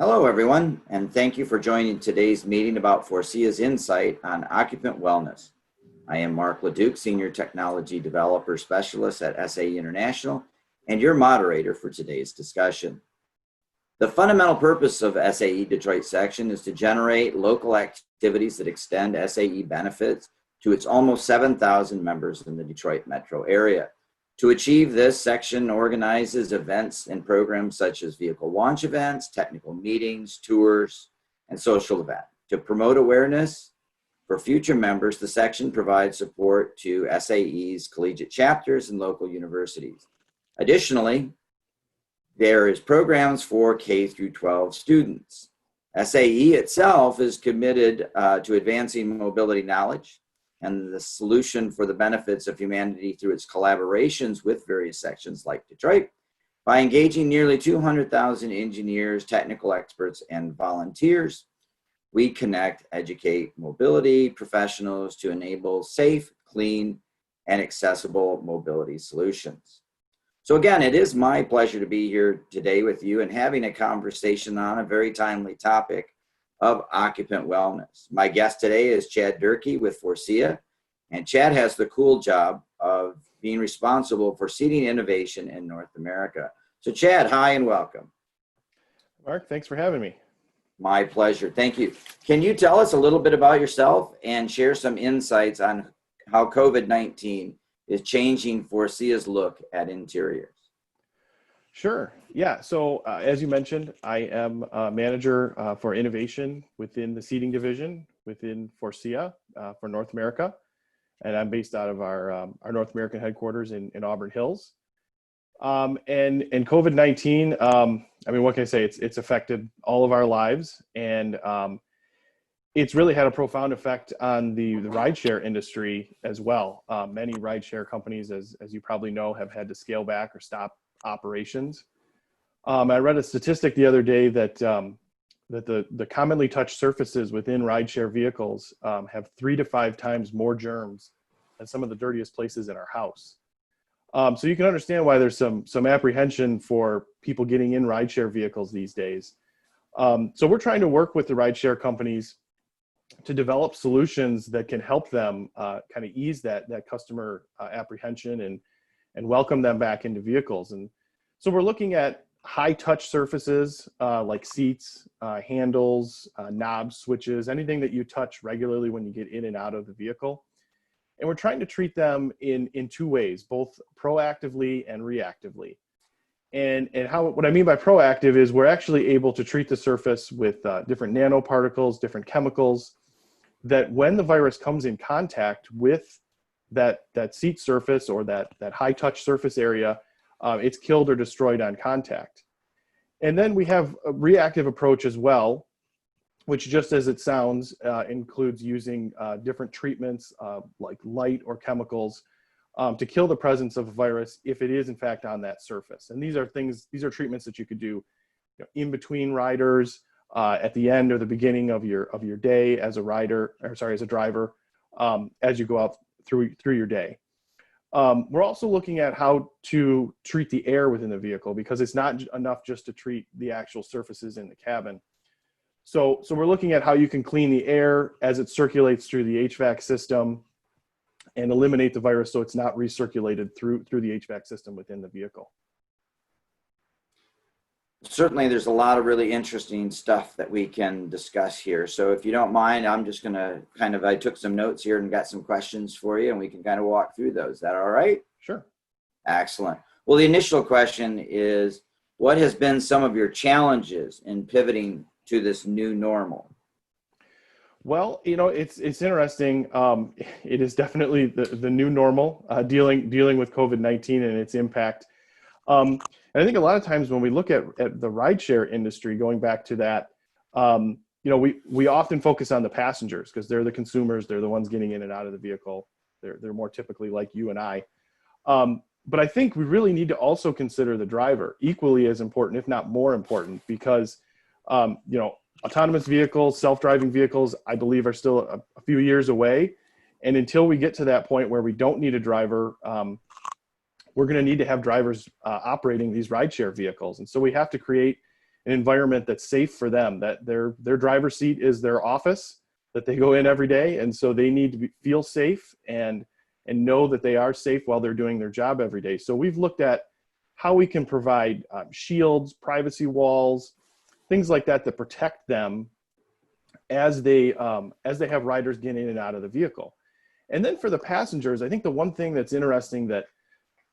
Hello, everyone, and thank you for joining today's meeting about Faurecia's insight on occupant wellness. I am Marc LeDuc, Senior Technology Developer Specialist at SAE International, and your moderator for today's discussion. The fundamental purpose of SAE Detroit section is to generate local activities that extend SAE benefits to its almost 7,000 members in the Detroit metro area. To achieve this, section organizes events and programs such as vehicle launch events, technical meetings, tours, and social events. To promote awareness for future members, the section provides support to SAE's collegiate chapters and local universities. Additionally, there is programs for K through 12 students. SAE itself is committed to advancing mobility knowledge and the solution for the benefits of humanity through its collaborations with various sections like Detroit by engaging nearly 200,000 engineers, technical experts, and volunteers. We connect, educate mobility professionals to enable safe, clean, and accessible mobility solutions. So again, it is my pleasure to be here today with you and having a conversation on a very timely topic of occupant wellness. My guest today is Chad Durkee with Faurecia, and Chad has the cool job of being responsible for seating innovation in North America. So Chad, hi and welcome. Mark, thanks for having me. My pleasure, thank you. Can you tell us a little bit about yourself and share some insights on how COVID-19 is changing Faurecia's look at interiors? Sure. Yeah. So as you mentioned, I am a manager for innovation within the seating division within Faurecia for North America. And I'm based out of our North American headquarters in Auburn Hills. And COVID-19, I mean, what can I say? It's affected all of our lives. And it's really had a profound effect on the rideshare industry as well. Many rideshare companies, as you probably know, have had to scale back or stop operations. I read a statistic the other day that the commonly touched surfaces within rideshare vehicles have 3 to 5 times more germs than some of the dirtiest places in our house. So you can understand why there's some apprehension for people getting in rideshare vehicles these days. So we're trying to work with the rideshare companies to develop solutions that can help them kind of ease that customer apprehension and welcome them back into vehicles. And so we're looking at high touch surfaces like seats, handles, knobs, switches, anything that you touch regularly when you get in and out of the vehicle. And we're trying to treat them in 2 ways, both proactively and reactively. And what I mean by proactive is we're actually able to treat the surface with different nanoparticles, different chemicals, that when the virus comes in contact with that seat surface or that high touch surface area, it's killed or destroyed on contact. And then we have a reactive approach as well, which just as it sounds, includes using different treatments like light or chemicals to kill the presence of a virus if it is in fact on that surface. And these are treatments that you could do in between riders, at the end or the beginning of your day as a driver, as you go out through your day. We're also looking at how to treat the air within the vehicle because it's not enough just to treat the actual surfaces in the cabin. So we're looking at how you can clean the air as it circulates through the HVAC system and eliminate the virus so it's not recirculated through the HVAC system within the vehicle. Certainly, there's a lot of really interesting stuff that we can discuss here. So if you don't mind, I'm just going to I took some notes here and got some questions for you, and we can kind of walk through those. Is that all right? Sure. Excellent. Well, the initial question is, what has been some of your challenges in pivoting to this new normal? Well, it's interesting. It is definitely the new normal, dealing with COVID-19 and its impact. And I think a lot of times when we look at the rideshare industry, going back to that, we often focus on the passengers because they're the consumers, they're the ones getting in and out of the vehicle. They're more typically like you and I. But I think we really need to also consider the driver, equally as important, if not more important, because autonomous vehicles, self-driving vehicles, I believe are still a few years away. And until we get to that point where we don't need a driver, we're going to need to have drivers operating these rideshare vehicles. And so we have to create an environment that's safe for them, that their driver's seat is their office that they go in every day. And so they need to feel safe and know that they are safe while they're doing their job every day. So we've looked at how we can provide shields, privacy walls, things like that that protect them as they have riders get in and out of the vehicle. And then for the passengers, I think the one thing that's interesting that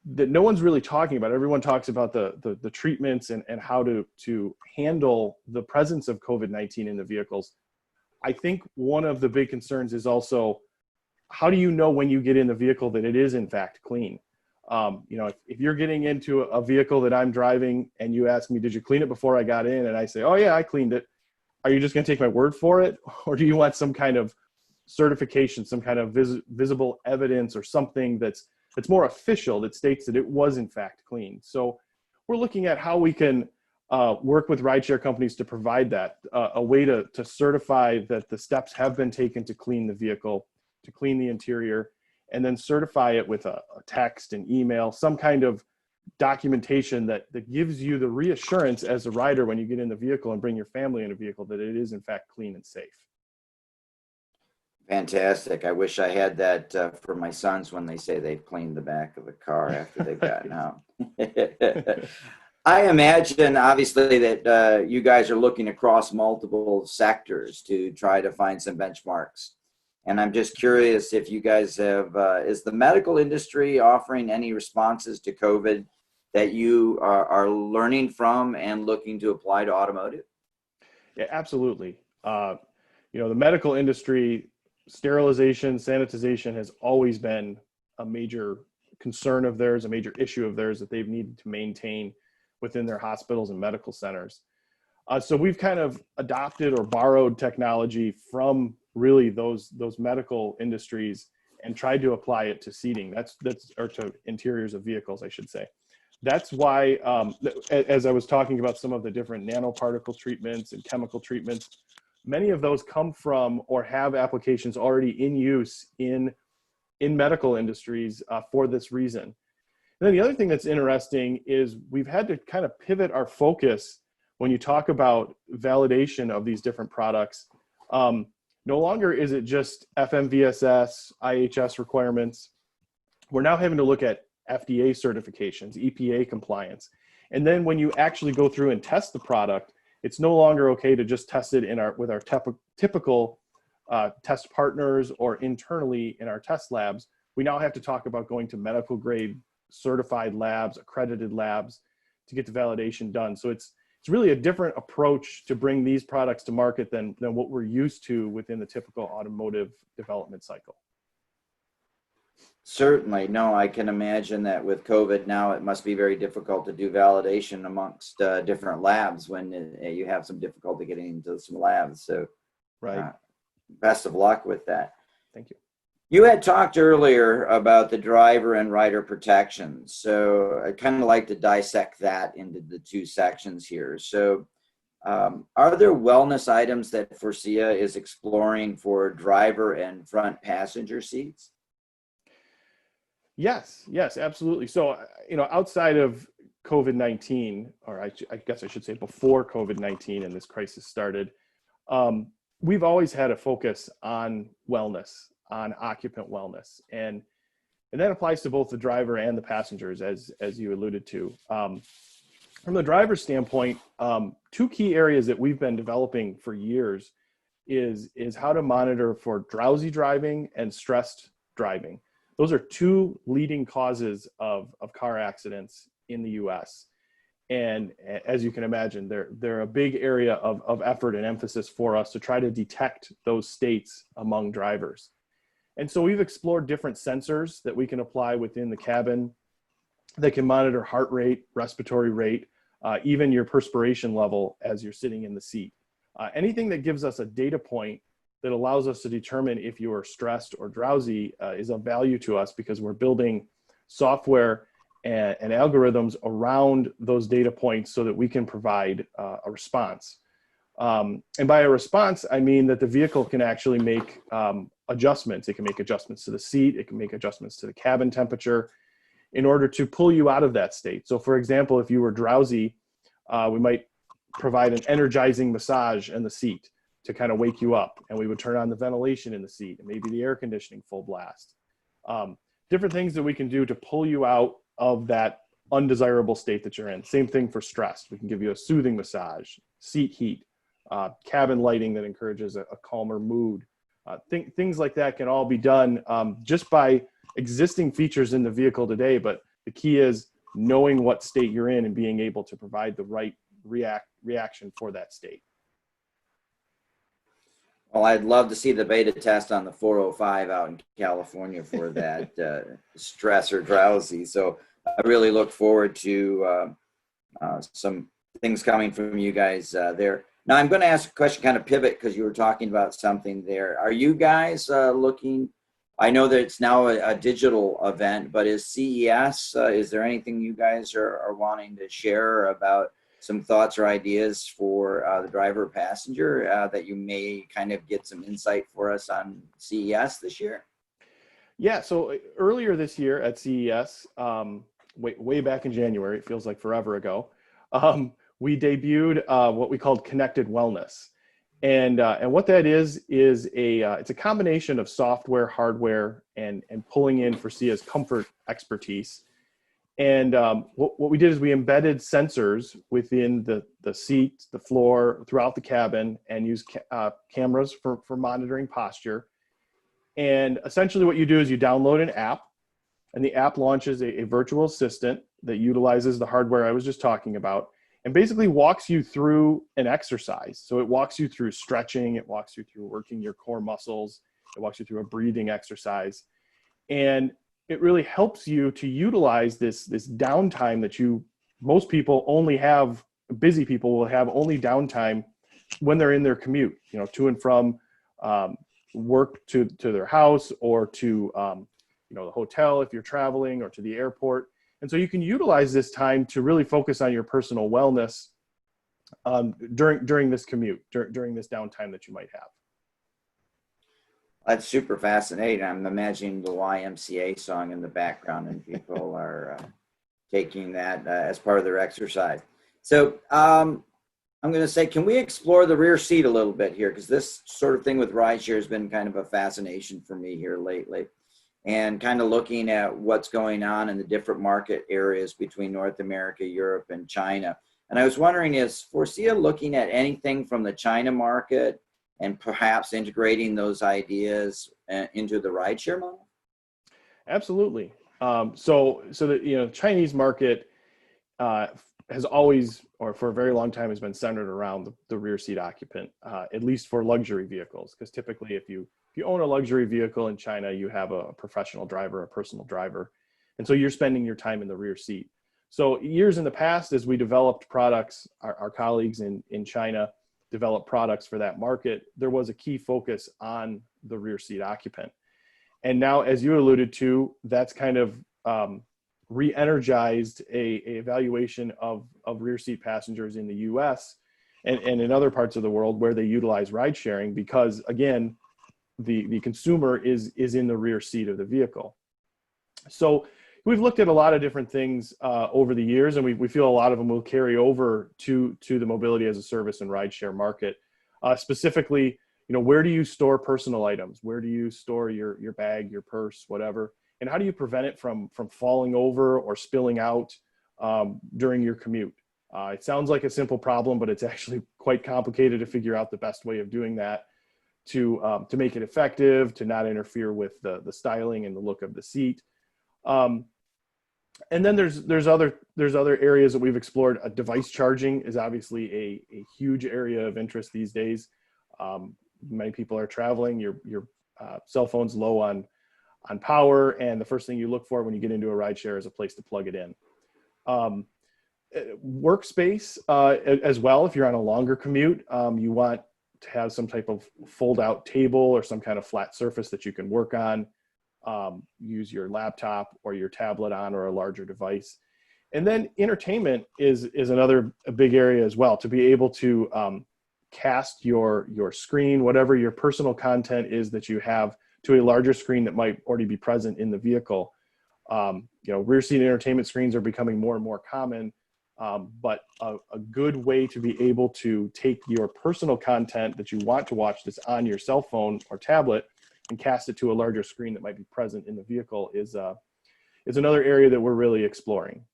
no one's really talking about, everyone talks about the treatments and how to handle the presence of COVID-19 in the vehicles. I think one of the big concerns is also, how do you know when you get in the vehicle that it is in fact clean? If you're getting into a vehicle that I'm driving and you ask me, did you clean it before I got in? And I say, oh yeah, I cleaned it. Are you just going to take my word for it? Or do you want some kind of certification, some kind of visible evidence or something that's more official that states that it was in fact clean? So we're looking at how we can work with rideshare companies to provide that, a way to certify that the steps have been taken to clean the vehicle, to clean the interior, and then certify it with a text and email, some kind of documentation that gives you the reassurance as a rider when you get in the vehicle and bring your family in a vehicle that it is in fact clean and safe. Fantastic. I wish I had that for my sons when they say they've cleaned the back of the car after they've gotten out. I imagine, obviously, that you guys are looking across multiple sectors to try to find some benchmarks. And I'm just curious if you guys have, is the medical industry offering any responses to COVID that you are learning from and looking to apply to automotive? Yeah, absolutely. The medical industry, sterilization, sanitization has always been a major concern of theirs, a major issue of theirs that they've needed to maintain within their hospitals and medical centers. So we've kind of adopted or borrowed technology from really those medical industries and tried to apply it to seating. Or to interiors of vehicles, I should say. That's why, as I was talking about some of the different nanoparticle treatments and chemical treatments, many of those come from or have applications already in use in medical industries for this reason. And then the other thing that's interesting is we've had to kind of pivot our focus when you talk about validation of these different products. No longer is it just FMVSS, IHS requirements. We're now having to look at FDA certifications, EPA compliance. And then when you actually go through and test the product, it's no longer okay to just test it with our typical test partners or internally in our test labs. We now have to talk about going to medical grade certified labs, accredited labs to get the validation done. So it's really a different approach to bring these products to market than what we're used to within the typical automotive development cycle. Certainly. No, I can imagine that with COVID now, it must be very difficult to do validation amongst different labs when you have some difficulty getting into some labs. So right. Best of luck with that. Thank you. You had talked earlier about the driver and rider protections. So I'd kind of like to dissect that into the two sections here. So are there wellness items that Faurecia is exploring for driver and front passenger seats? Yes, absolutely. So, outside of COVID-19, or I guess I should say before COVID-19 and this crisis started, we've always had a focus on wellness, on occupant wellness. And that applies to both the driver and the passengers, as you alluded to. From the driver's standpoint, two key areas that we've been developing for years is how to monitor for drowsy driving and stressed driving. Those are two leading causes of car accidents in the US. And as you can imagine, they're a big area of effort and emphasis for us to try to detect those states among drivers. And so we've explored different sensors that we can apply within the cabin that can monitor heart rate, respiratory rate, even your perspiration level as you're sitting in the seat. Anything that gives us a data point that allows us to determine if you are stressed or drowsy is of value to us, because we're building software and algorithms around those data points so that we can provide a response. And by a response, I mean that the vehicle can actually make adjustments. It can make adjustments to the seat. It can make adjustments to the cabin temperature in order to pull you out of that state. So for example, if you were drowsy, we might provide an energizing massage in the seat to kind of wake you up. And we would turn on the ventilation in the seat and maybe the air conditioning full blast. Different things that we can do to pull you out of that undesirable state that you're in. Same thing for stress. We can give you a soothing massage, seat heat, cabin lighting that encourages a calmer mood. Things like that can all be done just by existing features in the vehicle today. But the key is knowing what state you're in and being able to provide the right reaction for that state. Well, I'd love to see the beta test on the 405 out in California for that stress or drowsy. So I really look forward to some things coming from you guys there. Now, I'm going to ask a question, kind of pivot, because you were talking about something there. Are you guys looking, I know that it's now a digital event, but is CES, is there anything you guys are wanting to share about some thoughts or ideas for the driver or passenger that you may kind of get some insight for us on CES this year? Yeah, so earlier this year at CES, way back in January, it feels like forever ago, we debuted what we called Connected Wellness. And what that is it's a combination of software, hardware, and pulling in Faurecia comfort expertise. And what we did is we embedded sensors within the seat, the floor, throughout the cabin, and used cameras for monitoring posture. And essentially what you do is you download an app, and the app launches a virtual assistant that utilizes the hardware I was just talking about, and basically walks you through an exercise. So it walks you through stretching, it walks you through working your core muscles, it walks you through a breathing exercise. And it really helps you to utilize this downtime that most people only have, busy people will have only downtime when they're in their commute, to and from work to their house, or to the hotel if you're traveling, or to the airport. And so you can utilize this time to really focus on your personal wellness during this commute, during this downtime that you might have. That's super fascinating. I'm imagining the YMCA song in the background, and people are taking that as part of their exercise. So I'm going to say, can we explore the rear seat a little bit here? Because this sort of thing with rideshare has been kind of a fascination for me here lately. And kind of looking at what's going on in the different market areas between North America, Europe, and China. And I was wondering, is Faurecia looking at anything from the China market and perhaps integrating those ideas into the rideshare model? Absolutely. So the Chinese market has always, or for a very long time, has been centered around the rear seat occupant, at least for luxury vehicles. Because typically, if you own a luxury vehicle in China, you have a professional driver, a personal driver, and so you're spending your time in the rear seat. So years in the past, as we developed products, our colleagues in China developed products for that market, there was a key focus on the rear seat occupant. And now, as you alluded to, that's kind of re-energized a evaluation of rear seat passengers in the US and in other parts of the world where they utilize ride sharing, because again, the consumer is in the rear seat of the vehicle. So we've looked at a lot of different things over the years, and we feel a lot of them will carry over to the mobility as a service and rideshare market. Specifically, where do you store personal items? Where do you store your bag, your purse, whatever? And how do you prevent it from falling over or spilling out during your commute? It sounds like a simple problem, but it's actually quite complicated to figure out the best way of doing that to make it effective, to not interfere with the styling and the look of the seat. And then there's other areas that we've explored. Device charging is obviously a huge area of interest these days. Many people are traveling. Your cell phone's low on power, and the first thing you look for when you get into a rideshare is a place to plug it in. Workspace as well. If you're on a longer commute, you want to have some type of fold-out table or some kind of flat surface that you can work on. Use your laptop or your tablet on, or a larger device. And then entertainment is another big area as well, to be able to cast your screen, whatever your personal content is that you have, to a larger screen that might already be present in the vehicle. Rear seat entertainment screens are becoming more and more common, but a good way to be able to take your personal content that you want to watch that's on your cell phone or tablet and cast it to a larger screen that might be present in the vehicle is another area that we're really exploring.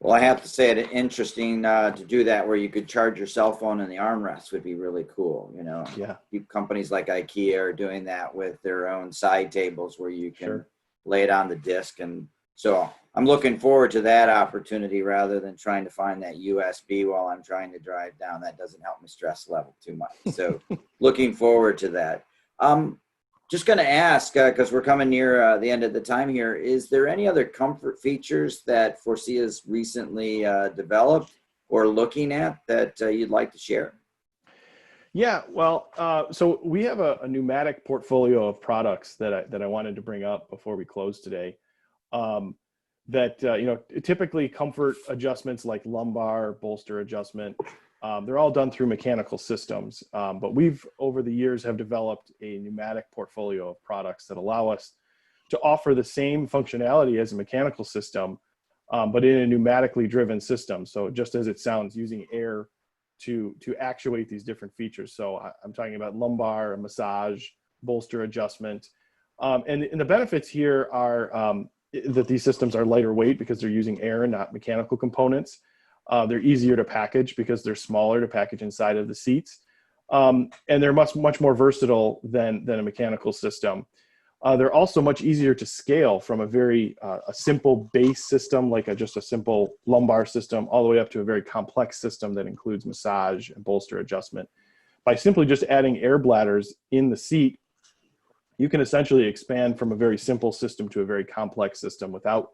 Well, I have to say it interesting to do that where you could charge your cell phone and the armrest would be really cool. You know, Yeah. Companies like IKEA are doing that with their own side tables where you can Sure. lay it on the disc. And so I'm looking forward to that opportunity rather than trying to find that USB while I'm trying to drive down. That doesn't help my stress level too much. So looking forward to that. Just going to ask, because we're coming near the end of the time here, is there any other comfort features that Faurecia recently developed or looking at that you'd like to share? Yeah, well, so we have a pneumatic portfolio of products that I wanted to bring up before we close today. Typically comfort adjustments like lumbar, bolster adjustment, they're all done through mechanical systems. But we've, over the years, have developed a pneumatic portfolio of products that allow us to offer the same functionality as a mechanical system, but in a pneumatically driven system. So just as it sounds, using air to actuate these different features. So I'm talking about lumbar, massage, bolster adjustment. And the benefits here are that these systems are lighter weight because they're using air and not mechanical components. They're easier to package because they're smaller to package inside of the seats. And they're much more versatile than a mechanical system. They're also much easier to scale from a very a simple base system, like just a simple lumbar system, all the way up to a very complex system that includes massage and bolster adjustment. By simply just adding air bladders in the seat, you can essentially expand from a very simple system to a very complex system without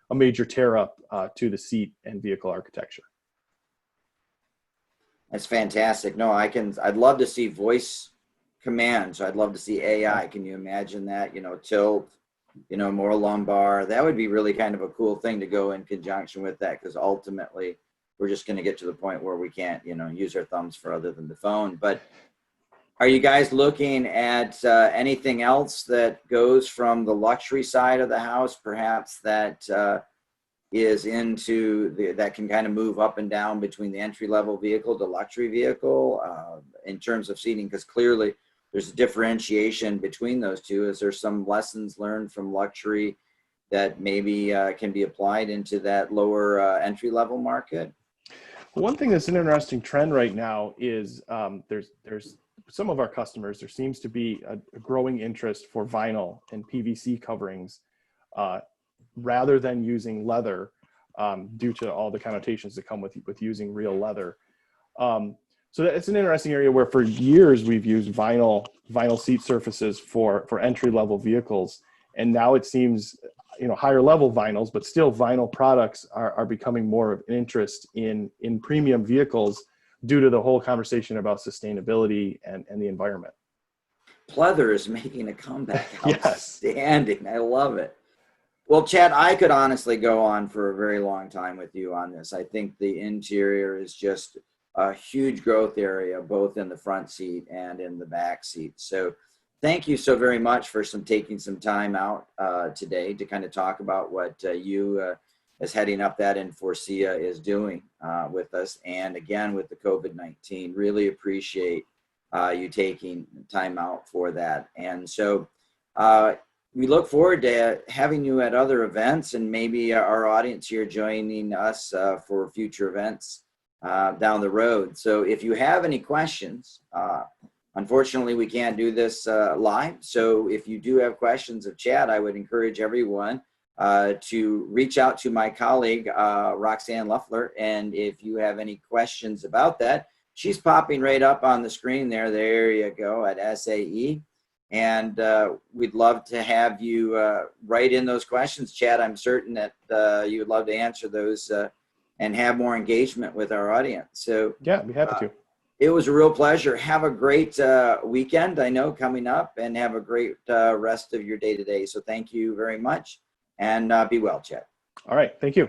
a major tear up to the seat and vehicle architecture. That's fantastic. No, I'd love to see voice commands. I'd love to see AI. Can you imagine that? Tilt, more lumbar. That would be really kind of a cool thing to go in conjunction with that, because ultimately we're just going to get to the point where we can't, use our thumbs for other than the phone. But are you guys looking at anything else that goes from the luxury side of the house, perhaps that is that can kind of move up and down between the entry-level vehicle to luxury vehicle in terms of seating? Because clearly there's a differentiation between those two. Is there some lessons learned from luxury that maybe can be applied into that lower entry-level market? One thing that's an interesting trend right now is there's some of our customers, there seems to be a growing interest for vinyl and PVC coverings rather than using leather due to all the connotations that come with using real leather. So it's an interesting area where for years we've used vinyl seat surfaces for entry-level vehicles. And now it seems, higher level vinyls, but still vinyl products are becoming more of an interest in premium vehicles due to the whole conversation about sustainability and the environment. Pleather is making a comeback. Yes. Outstanding. I love it. Well, Chad, I could honestly go on for a very long time with you on this. I think the interior is just a huge growth area, both in the front seat and in the back seat. So thank you so very much for taking some time out today to kind of talk about what you as heading up that in Faurecia is doing with us. And again, with the COVID-19, really appreciate you taking time out for that. And so we look forward to having you at other events, and maybe our audience here joining us for future events down the road. So if you have any questions, unfortunately we can't do this live. So if you do have questions of Chad, I would encourage everyone to reach out to my colleague, Roxanne Luffler. And if you have any questions about that, she's popping right up on the screen there. There you go, at SAE. And we'd love to have you write in those questions, Chad. I'm certain that you would love to answer those and have more engagement with our audience. So yeah, I'd be happy to. It was a real pleasure. Have a great weekend, I know, coming up, and have a great rest of your day today. So thank you very much, and be well, Chad. All right. Thank you.